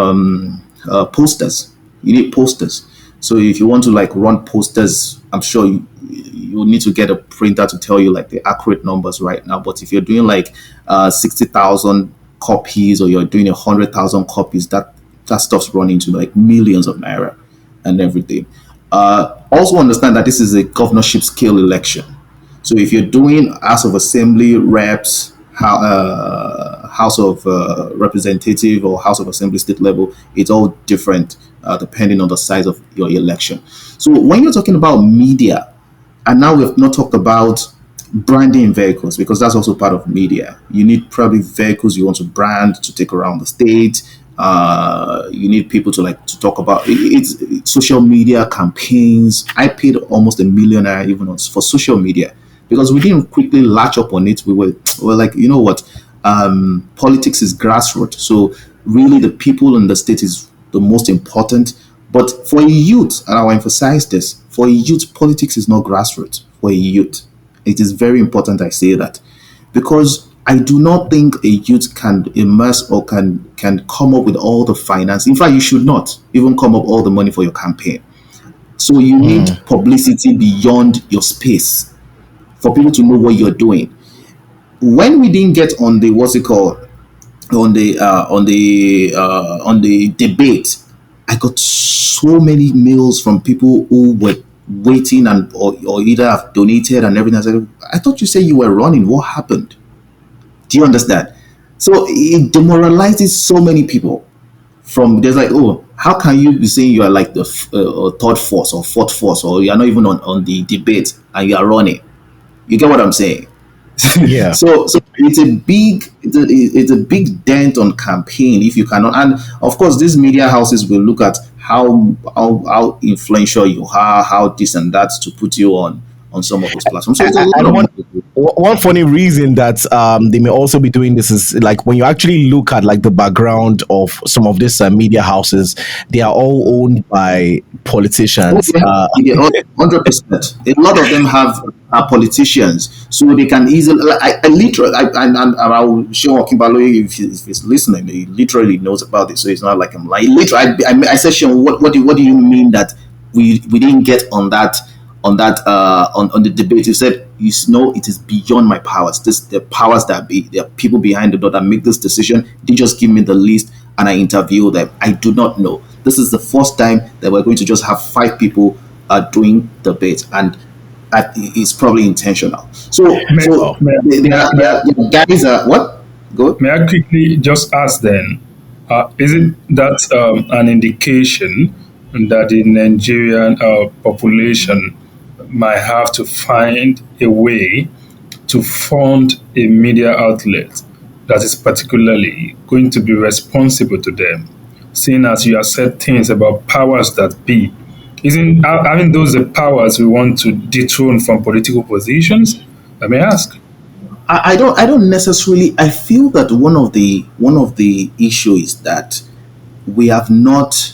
Posters. You need posters. So if you want to like run posters, I'm sure you need to get a printer to tell you like the accurate numbers right now. But if you're doing like 60,000 copies, or you're doing 100,000 copies, that stuff's running to like millions of naira and everything. Also understand that this is a governorship scale election. So if you're doing House of Assembly reps, House of Representative or House of Assembly state level, it's all different depending on the size of your election. So when you're talking about media, and now we have not talked about branding vehicles, because that's also part of media. You need probably vehicles you want to brand to take around the state. You need people to talk about it's social media campaigns. I paid almost $1 million even for social media, because we didn't quickly latch up on it. We were like, you know what, politics is grassroots. So really the people in the state is the most important. But for youth, and I'll emphasize this, For a youth, politics is not grassroots. For a youth, it is very important I say that, because I do not think a youth can immerse or can come up with all the finance. In fact, you should not even come up all the money for your campaign. So you need publicity beyond your space for people to know what you're doing. When we didn't get on the what's it called, on the debate, I got so many mails from people who were waiting or either have donated and everything. I said, I thought you said you were running. What happened? Do you understand? So it demoralizes so many people. From there's like, oh, how can you be saying you are like the third force or fourth force, or you are not even on the debate and you are running? You get what I'm saying? Yeah. So it's a big dent on campaign if you cannot. And of course, these media houses will look at how influential you are, how this and that to put you on some of those platforms. So it's a lot And of one funny reason that they may also be doing this is like when you actually look at like the background of some of these media houses, they are all owned by politicians. yeah, 100%. A lot of them have are politicians, so they can easily. Like, I literally, and I'll show Kimbalo if he's listening. He literally knows about this, so it's not like I'm lying. Literally, I said, Sean, what do you mean that we didn't get on the debate? You said, you know, it is beyond my powers. This the powers that be. There are people behind the door that make this decision. They just give me the list and I interview them. I do not know. This is the first time that we're going to just have 5 people doing debate, and it's probably intentional. So, the guys are what? Go. May I quickly just ask then, is it that an indication that the Nigerian population might have to find a way to fund a media outlet that is particularly going to be responsible to them, seeing as you have said things about powers that be? Isn't having those the powers we want to dethrone from political positions? I may ask. I don't necessarily. I feel that one of the issue is that we have not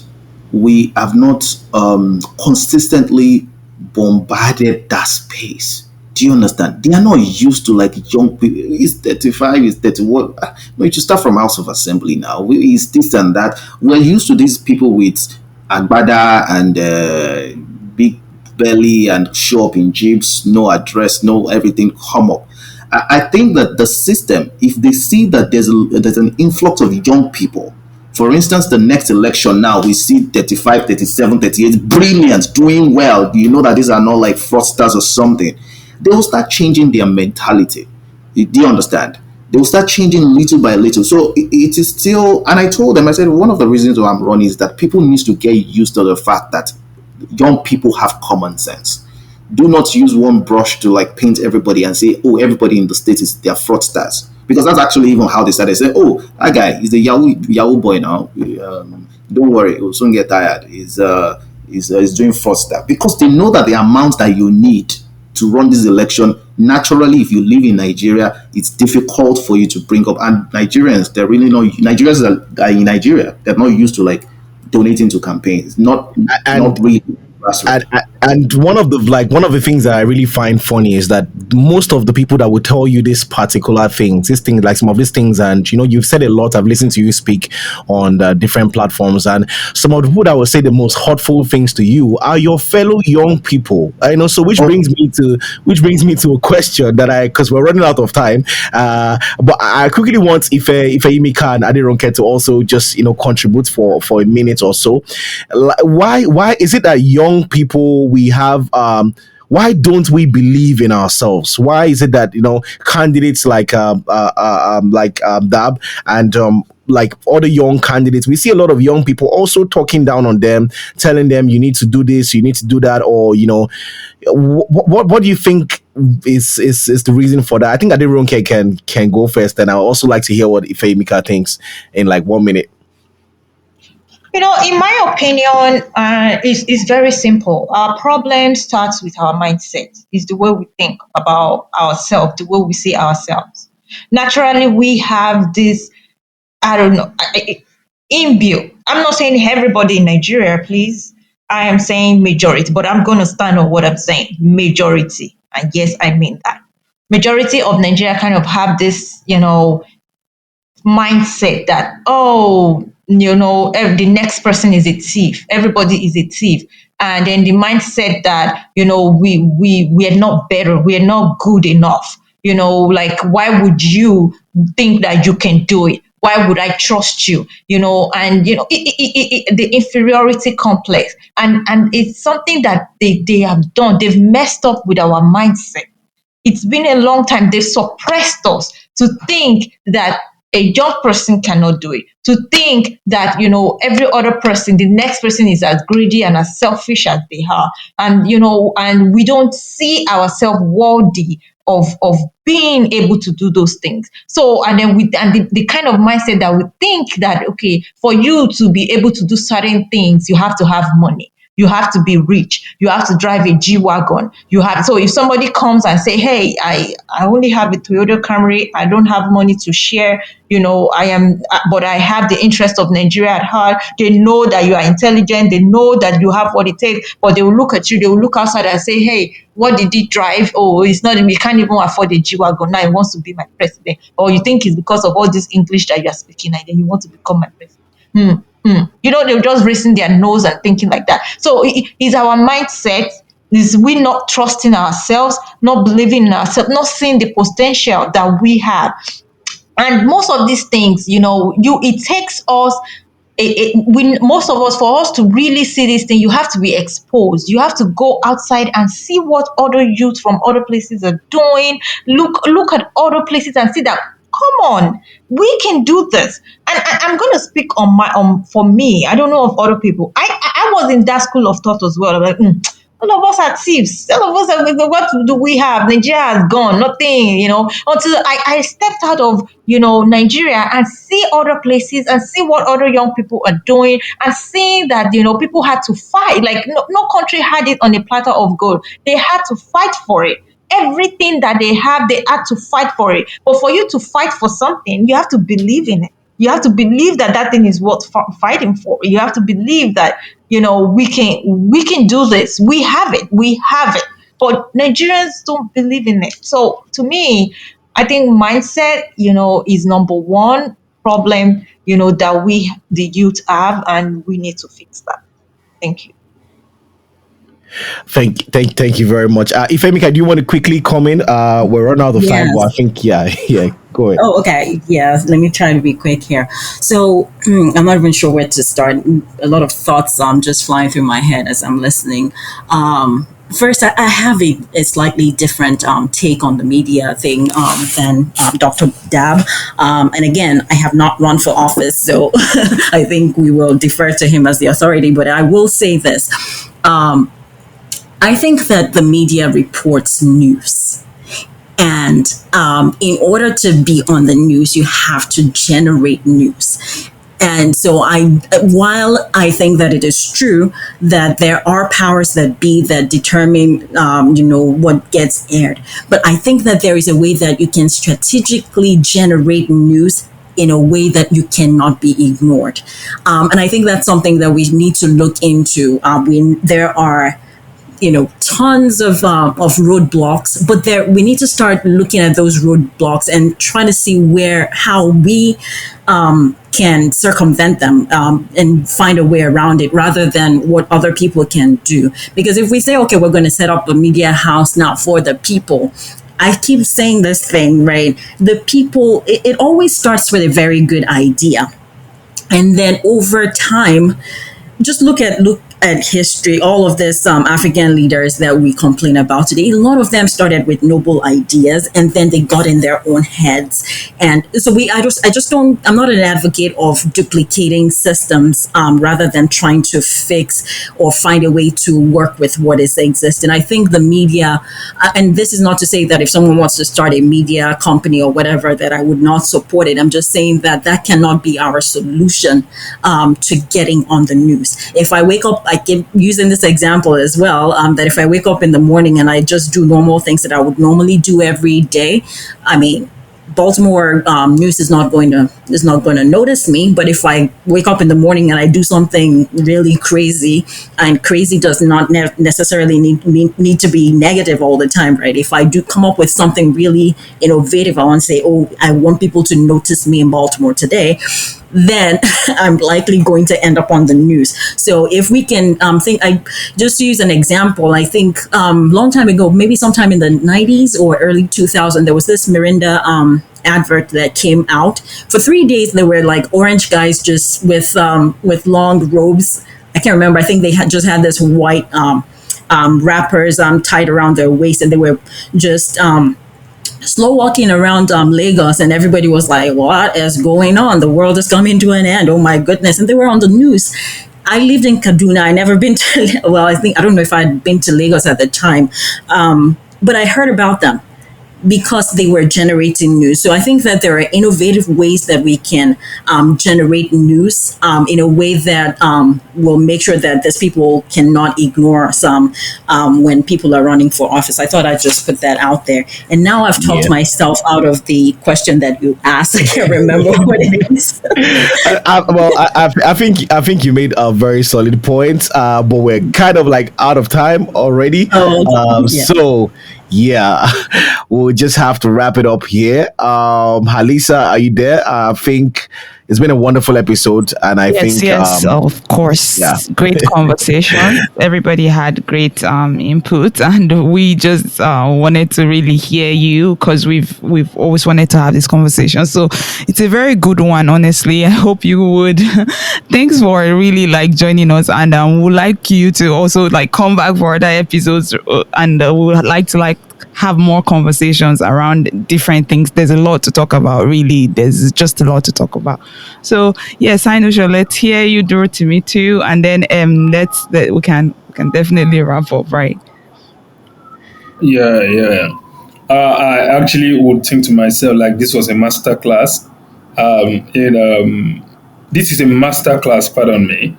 consistently bombarded that space. Do you understand? They are not used to like young people. It's 35, it's 30. What? No, you should start from House of Assembly now. It's this and that. We're used to these people with agbada and big belly and show up in jeeps, no address, no everything come up. I think that the system, if they see that there's an influx of young people, for instance, the next election now, we see 35, 37, 38, brilliant, doing well. You know that these are not like fraudsters or something. They will start changing their mentality. Do you understand? They will start changing little by little. So it is still, and I told them, I said, one of the reasons why I'm running is that people need to get used to the fact that young people have common sense. Do not use one brush to like paint everybody and say, oh, everybody in the state is they're fraudsters. Because that's actually even how they started. Say, oh, that guy is a Yahoo boy now. Don't worry, he'll soon get tired. He's doing fraudster. Because they know that the amount that you need to run this election, naturally, if you live in Nigeria, it's difficult for you to bring up. And Nigerians, they're really not, Nigerians are in Nigeria, they're not used to like donating to campaigns. Not really. And one of the things that I really find funny is that most of the people that will tell you this particular things, this thing, like some of these things, and you know, you've said a lot. I've listened to you speak on different platforms, and some of the people that will say the most hurtful things to you are your fellow young people. I know, so which brings me to a question that because we're running out of time. But I quickly want if Imika and Adironke to also just contribute for a minute or so. Why is it that young people we have why don't we believe in ourselves? Why is it that candidates like Dab and like other young candidates, we see a lot of young people also talking down on them, telling them you need to do this, you need to do that, or what do you think is the reason for that? I think Aderonke can go first, and I would also like to hear what Ife Mika thinks in like 1 minute. In my opinion, it's very simple. Our problem starts with our mindset. It's the way we think about ourselves, the way we see ourselves. Naturally, we have this, I don't know, inbuilt. I'm not saying everybody in Nigeria, please, I am saying majority, but I'm going to stand on what I'm saying, majority. And yes, I mean that. Majority of Nigeria kind of have this, mindset that, the next person is a thief, everybody is a thief. And then the mindset that, we are not better, we are not good enough. Like, why would you think that you can do it? Why would I trust you? And the inferiority complex, and it's something that they have done. They've messed up with our mindset. It's been a long time. They've suppressed us to think that a young person cannot do it, to think that, every other person, the next person is as greedy and as selfish as they are. And we don't see ourselves worthy of being able to do those things. So, and then the kind of mindset that we think that, okay, for you to be able to do certain things, you have to have money. You have to be rich. You have to drive a G-Wagon. So if somebody comes and say, hey, I only have a Toyota Camry, I don't have money to share, but I have the interest of Nigeria at heart. They know that you are intelligent. They know that you have what it takes, but they will look at you, they will look outside and say, hey, what did he drive? Oh, it's not, we can't even afford a G-Wagon. Now he wants to be my president. Or you think it's because of all this English that you are speaking and then you want to become my president. They're just raising their nose and thinking like that. So is our mindset, is we not trusting ourselves, not believing in ourselves, not seeing the potential that we have. And most of these things, it takes us, most of us, for us to really see this thing, you have to be exposed. You have to go outside and see what other youth from other places are doing. Look at other places and see that, come on, we can do this. And I'm going to speak for me. I don't know of other people. I was in that school of thought as well. I'm like, all of us are thieves. All of us are, what do we have? Nigeria has gone, nothing, until I stepped out of, Nigeria and see other places and see what other young people are doing and seeing that, people had to fight. Like, no country had it on a platter of gold. They had to fight for it. Everything that they have, they had to fight for it. But for you to fight for something, you have to believe in it. You have to believe that that thing is worth fighting for. You have to believe that, we can do this. We have it. But Nigerians don't believe in it. So to me, I think mindset, is number one problem, that we, the youth, have, and we need to fix that. Thank you. Thank you very much. Ifemika, do you want to quickly comment? We're running out of time, but I think, yeah, go ahead. Oh, okay. Yeah, let me try to be quick here. So I'm not even sure where to start. A lot of thoughts just flying through my head as I'm listening. First, I have a slightly different take on the media thing than Dr. Dab. And again, I have not run for office, so I think we will defer to him as the authority. But I will say this. I think that the media reports news. And in order to be on the news, you have to generate news. And so while I think that it is true that there are powers that be that determine, what gets aired, but I think that there is a way that you can strategically generate news in a way that you cannot be ignored. And I think that's something that we need to look into. There are tons of roadblocks, but we need to start looking at those roadblocks and trying to see how we can circumvent them and find a way around it rather than what other people can do. Because if we say, okay, we're going to set up a media house now for the people, I keep saying this thing, right? The people, it always starts with a very good idea. And then over time, just look at history, all of this African leaders that we complain about today, a lot of them started with noble ideas and then they got in their own heads. And so I'm not an advocate of duplicating systems rather than trying to fix or find a way to work with what is existing. I think the media, and this is not to say that if someone wants to start a media company or whatever, that I would not support it. I'm just saying that cannot be our solution to getting on the news. If I wake up, I keep using this example as well, that if I wake up in the morning and I just do normal things that I would normally do every day, I mean, Baltimore news is not going to notice me. But if I wake up in the morning and I do something really crazy, and crazy does not necessarily need to be negative all the time, right? If I do come up with something really innovative, I want to say, oh, I want people to notice me in Baltimore today, then I'm likely going to end up on the news. So if we can think, I just to use an example, I think long time ago, maybe sometime in the 90s or early 2000, there was this Mirinda advert that came out. For 3 days, there were like orange guys just with long robes. I can't remember. I think they had this white wrappers tied around their waist, and they were just slow walking around Lagos, and everybody was like, what is going on? The world is coming to an end. Oh my goodness. And they were on the news. I lived in Kaduna. I never been to, well, I don't know if I'd been to Lagos at the time, but I heard about them because they were generating news. So I think that there are innovative ways that we can generate news in a way that will make sure that these people cannot ignore some when people are running for office. I thought I'd just put that out there. And now I've talked myself out of the question that you asked. I can't remember what it is. I think you made a very solid point, but we're kind of like out of time already. So yeah, we'll just have to wrap it up here. Halisa, are you there? I think it's been a wonderful episode, and I think of course, great conversation. Everybody had great input, and we just wanted to really hear you because we've always wanted to have this conversation. So it's a very good one, honestly. I hope you would. Thanks for really like joining us, and we'd like you to also like come back for other episodes, and we would like to have more conversations around different things. There's a lot to talk about, really. There's just a lot to talk about. So yes, Ainusha, let's hear you do it to me too, and then we can definitely wrap up, right? Yeah. I actually would think to myself like this was a master class. This is a master class, pardon me,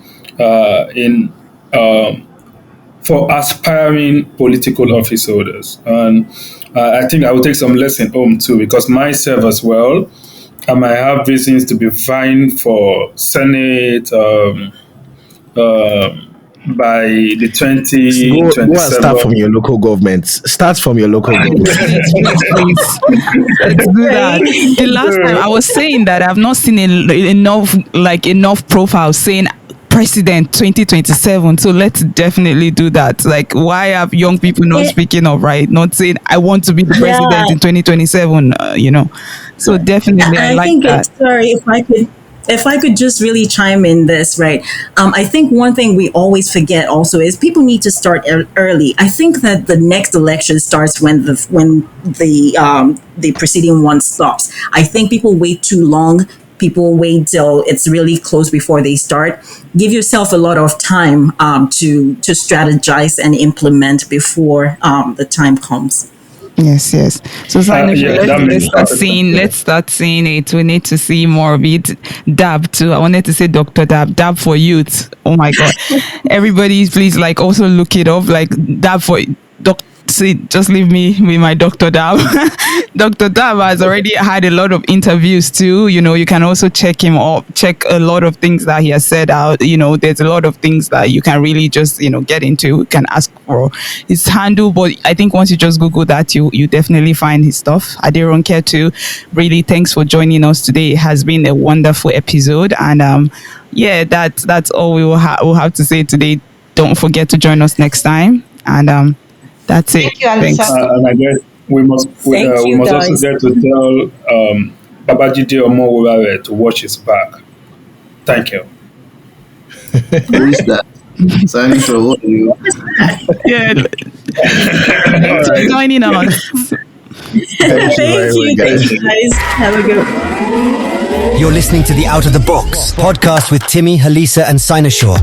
for aspiring political office holders. And I think I will take some lesson home too, because myself as well, I might have reasons to be vying for Senate by the 2027. Go and start from your local government. Start from your local government. Let's do that. The last time I was saying that I've not seen enough profiles saying president 2027, so let's definitely do that. Like, why have young people not speaking up, right? Not saying I want to be the president in 2027, so definitely I like that. Sorry, if I could just really chime in this, right? I think one thing we always forget also is people need to start early. I think that the next election starts when the preceding one stops. I think people wait too long. People wait till it's really close before they start. Give yourself a lot of time to strategize and implement before the time comes. Yes. So let's start seeing it. We need to see more of it. Dab too. I wanted to say Dr. Dab for youth. Oh my God. Everybody please also look it up, Dab for just leave me with my Dr. Dab. Dr. Dab has already had a lot of interviews too. You can also check him up, check a lot of things that he has said out. There's a lot of things that you can really just, get into. You can ask for his handle, but I think once you just Google that, you definitely find his stuff. Aderonke too. Really, thanks for joining us today. It has been a wonderful episode. And that's all we'll have to say today. Don't forget to join us next time. And that's it. Thank you, Alisa. And I guess we must also get to tell Babajide Omowurare to watch his back. Thank you. Who is that? Signing for what are you? Yeah. Thanks for joining us. Thank you guys. Have a good one. You're listening to the Out of the Box podcast with Timmy, Halisa, and Sinashaw.